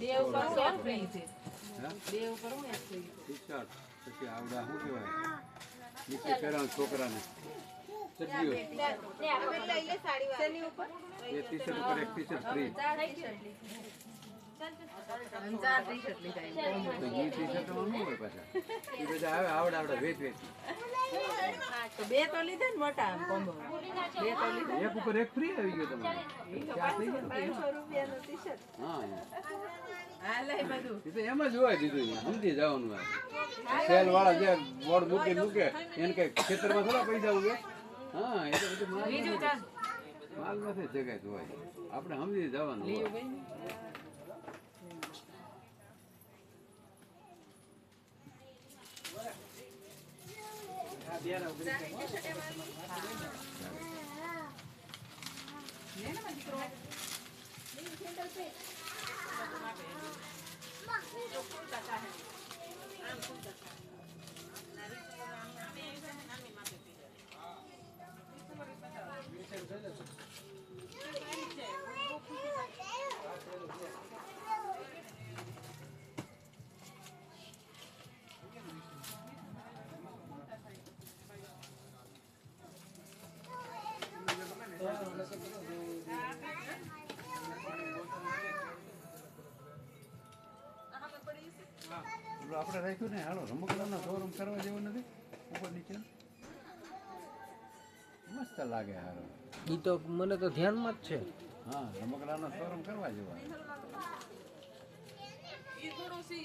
દેવ પર સોળ ફ્રી છે હા દેવ પર હું એક ફ્રી ટી-શર્ટ પછી આવડા શું કહેવાય નીચે પહેરવાનું છોકરાને ચડ્ડીઓ શેની ઉપર એ ટી-શર્ટ ઉપર એક ટી-શર્ટ ફ્રી ચાર ટી-શર્ટ લીધા તો એ ટી-શર્ટમાં શું હોય પાછા એ બધા આવે આવડા વેચ તો બે તો લીધા ને મોટા આમ કોમ્બો બે તો લીધા એક ઉપર એક ફ્રી આવી ગયો તમારે ચાર થઈ ગયા 500 રૂપિયાનું ટી-શર્ટ હા હા લઈ બધું એ તો એમ જ હોય દીધું સમજી જવાનું હોય સેલ વાળા જે બોર્ડ મૂકે એને કઈ ખેતરમાં થોડા પૈસા ઉગે હા એ તો બધું માલ નથી જગ્યાએ હોય આપણે સમજી જવાનું હોય આપણે રાખ્યું ને હાલો રમકડાનો શોરૂમ કરવા જેવો નથી ઉપર નીચે મસ્ત લાગે હારો ઈ તો મને તો ધ્યાનમાં જ છે હા રમકડાનો શોરૂમ કરવા જેવો